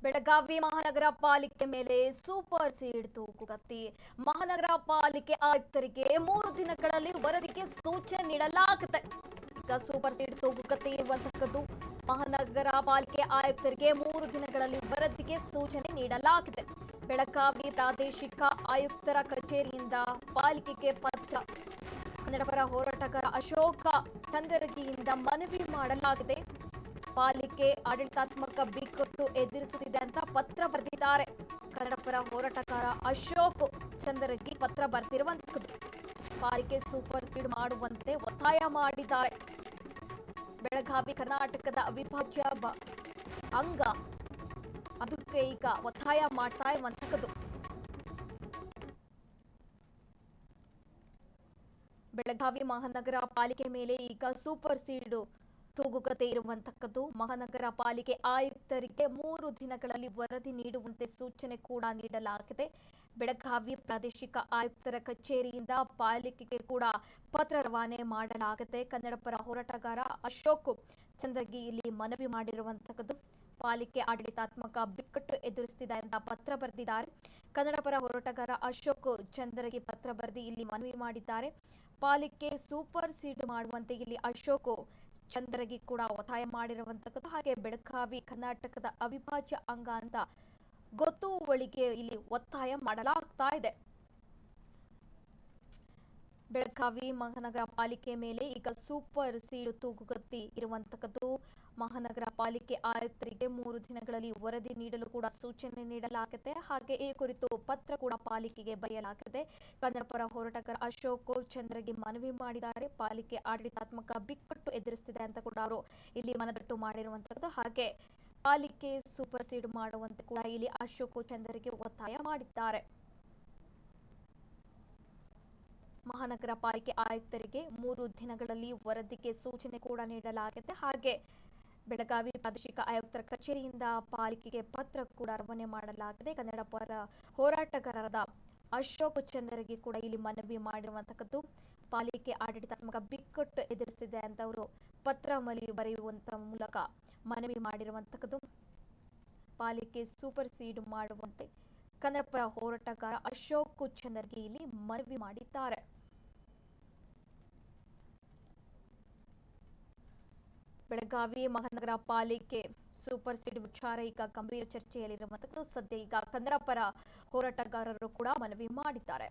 ಬೆಳಗಾವಿ ಮಹಾನಗರ ಪಾಲಿಕೆ ಮೇಲೆ ಸೂಪರ್ ಸೀಡ್ ತೂಗುಗತ್ತಿ. ಮಹಾನಗರ ಪಾಲಿಕೆ ಆಯುಕ್ತರಿಗೆ 3 ದಿನಗಳಲ್ಲಿ ವರದಿಗೆ ಸೂಚನೆ ನೀಡಲಾಗಿದೆ. ಈಗ ಸೂಪರ್ ಸೀಡ್ ತೂಗುಗತ್ತಿ ಇರುವಂತಹದ್ದು. ಮಹಾನಗರ ಪಾಲಿಕೆ ಆಯುಕ್ತರಿಗೆ 3 ದಿನಗಳಲ್ಲಿ ವರದಿಗೆ ಸೂಚನೆ ನೀಡಲಾಗಿದೆ. ಬೆಳಗಾವಿ ಪ್ರಾದೇಶಿಕ ಆಯುಕ್ತರ ಕಚೇರಿಯಿಂದ ಪಾಲಿಕೆಗೆ ಪತ್ರ. ಕನ್ನಡಪರ ಹೋರಾಟಗಾರ ಅಶೋಕ ಚಂದರಗಿಯಿಂದ ಮನವಿ ಮಾಡಲಾಗಿದೆ. ಪಾಲಿಕೆ ಆಡಳಿತಾತ್ಮಕ ಬಿಕ್ಕಟ್ಟು ಎದುರಿಸುತ್ತಿದೆ ಅಂತ ಪತ್ರ ಬರೆದಿದ್ದಾರೆ. ಕನ್ನಡಪರ ಹೋರಾಟಗಾರ ಅಶೋಕ್ ಚಂದರಗಿ ಪತ್ರ ಬರೆದಿರುವಂತದ್ದು. ಪಾಲಿಕೆ ಸೂಪರ್ ಸೀಡ್ ಮಾಡುವಂತೆ ಒತ್ತಾಯ ಮಾಡಿದ್ದಾರೆ. ಬೆಳಗಾವಿ ಕರ್ನಾಟಕದ ಅವಿಭಾಜ್ಯ ಅಂಗ, ಅದಕ್ಕೆ ಈಗ ಒತ್ತಾಯ ಮಾಡ್ತಾ ಇರುವಂತದ್ದು. ಬೆಳಗಾವಿ ಮಹಾನಗರ ಪಾಲಿಕೆ ಮೇಲೆ ಈಗ ಸೂಪರ್ ಸೀಡ್ ತೂಗುಗತೆ ಇರುವಂತಕ್ಕದ್ದು. ಮಹಾನಗರ ಪಾಲಿಕೆ ಆಯುಕ್ತರಿಗೆ 3 ದಿನಗಳಲ್ಲಿ ವರದಿ ನೀಡುವಂತೆ ಸೂಚನೆ ಕೂಡ ನೀಡಲಾಗಿದೆ. ಬೆಳಗಾವಿ ಪ್ರಾದೇಶಿಕ ಆಯುಕ್ತರ ಕಚೇರಿಯಿಂದ ಪಾಲಿಕೆಗೆ ಕೂಡ ಪತ್ರ ರವಾನೆ ಮಾಡಲಾಗಿದೆ. ಕನ್ನಡಪರ ಹೋರಾಟಗಾರ ಅಶೋಕ್ ಚಂದರಗಿ ಇಲ್ಲಿ ಮನವಿ ಮಾಡಿರುವಂತಕ್ಕದ್ದು. ಪಾಲಿಕೆ ಆಡಳಿತಾತ್ಮಕ ಬಿಕ್ಕಟ್ಟು ಎದುರಿಸುತ್ತಿದೆ ಅಂತ ಪತ್ರ ಬರೆದಿದ್ದಾರೆ. ಕನ್ನಡಪರ ಹೋರಾಟಗಾರ ಅಶೋಕ್ ಚಂದರಗಿ ಪತ್ರ ಬರೆದಿ ಇಲ್ಲಿ ಮನವಿ ಮಾಡಿದ್ದಾರೆ. ಪಾಲಿಕೆ ಸೂಪರ್ ಸೀಡ್ ಮಾಡುವಂತೆ ಇಲ್ಲಿ ಅಶೋಕ್ ಚಂದರಗಿ ಕೂಡ ಒತ್ತಾಯ ಮಾಡಿರುವಂತಕ್ಕದ್ದು. ಹಾಗೆ ಬೆಳಗಾವಿ ಕರ್ನಾಟಕದ ಅವಿಭಾಜ್ಯ ಅಂಗ ಅಂತ ಗೊತ್ತುವಳಿಗೆ ಇಲ್ಲಿ ಒತ್ತಾಯ ಮಾಡಲಾಗ್ತಾ ಇದೆ. ಬೆಳಗಾವಿ ಮಹಾನಗರ ಪಾಲಿಕೆ ಮೇಲೆ ಈಗ ಸೂಪರ್ ಸೀಡ್ ತೂಗುಗತ್ತಿ ಇರುವಂತಕ್ಕದ್ದು. ಮಹಾನಗರ ಪಾಲಿಕೆ ಆಯುಕ್ತರಿಗೆ 3 ದಿನಗಳಲ್ಲಿ ವರದಿ ನೀಡಲು ಕೂಡ ಸೂಚನೆ ನೀಡಲಾಗಿದೆ. ಹಾಗೆ ಈ ಕುರಿತು ಪತ್ರ ಕೂಡ ಪಾಲಿಕೆಗೆ ಬರೆಯಲಾಗಿದೆ. ಕನ್ನಡಪರ ಹೋರಾಟಗಾರ ಅಶೋಕ್ ಚಂದ್ರಗಿ ಮನವಿ ಮಾಡಿದ್ದಾರೆ. ಪಾಲಿಕೆ ಆಡಳಿತಾತ್ಮಕ ಬಿಕ್ಕಟ್ಟು ಎದುರಿಸುತ್ತಿದೆ ಅಂತ ಕೂಡ ಅವರು ಇಲ್ಲಿ ಮನದಟ್ಟು ಮಾಡಿರುವಂತದ್ದು. ಹಾಗೆ ಪಾಲಿಕೆ ಸೂಪರ್ ಸೀಡ್ ಮಾಡುವಂತೆ ಕೂಡ ಇಲ್ಲಿ ಅಶೋಕ್ ಚಂದ್ರಗಿ ಒತ್ತಾಯ ಮಾಡಿದ್ದಾರೆ. ಮಹಾನಗರ ಪಾಲಿಕೆ ಆಯುಕ್ತರಿಗೆ 3 ದಿನಗಳಲ್ಲಿ ವರದಿಗೆ ಸೂಚನೆ ಕೂಡ ನೀಡಲಾಗಿದೆ. ಹಾಗೆ ಬೆಳಗಾವಿ ಪ್ರಾದೇಶಿಕ ಆಯುಕ್ತರ ಕಚೇರಿಯಿಂದ ಪಾಲಿಕೆಗೆ ಪತ್ರ ಕೂಡ ರವಾನೆ ಮಾಡಲಾಗಿದೆ. ಕನ್ನಡ ಪರ ಹೋರಾಟಗಾರರಾದ ಅಶೋಕ್ ಚಂದರಗಿ ಕೂಡ ಇಲ್ಲಿ ಮನವಿ ಮಾಡಿರುವಂತಕ್ಕದ್ದು. ಪಾಲಿಕೆ ಆಡಳಿತಾತ್ಮಕ ಬಿಕ್ಕಟ್ಟು ಎದುರಿಸಿದೆ ಅಂತ ಅವರು ಪತ್ರ ಬರೆಯುವಂತ ಮೂಲಕ ಮನವಿ ಮಾಡಿರುವಂತಕ್ಕದ್ದು. ಪಾಲಿಕೆ ಸೂಪರ್ ಸೀಡ್ ಮಾಡುವಂತೆ ಕನ್ನಡಪರ ಹೋರಾಟಗಾರ ಅಶೋಕ್ ಚಂದರಗಿ ಇಲ್ಲಿ ಮನವಿ ಮಾಡಿದ್ದಾರೆ. ಬೆಳಗಾವಿ ಮಹಾನಗರ ಪಾಲಿಕೆ ಸೂಪರ್ ಸೀಡ್ ವಿಚಾರ ಈಗ ಗಂಭೀರ ಚರ್ಚೆಯಲ್ಲಿರುವಂತದ್ದು. ಸದ್ಯ ಈಗ ಕನ್ನಡಪರ ಹೋರಾಟಗಾರರು ಕೂಡ ಮನವಿ ಮಾಡಿದ್ದಾರೆ.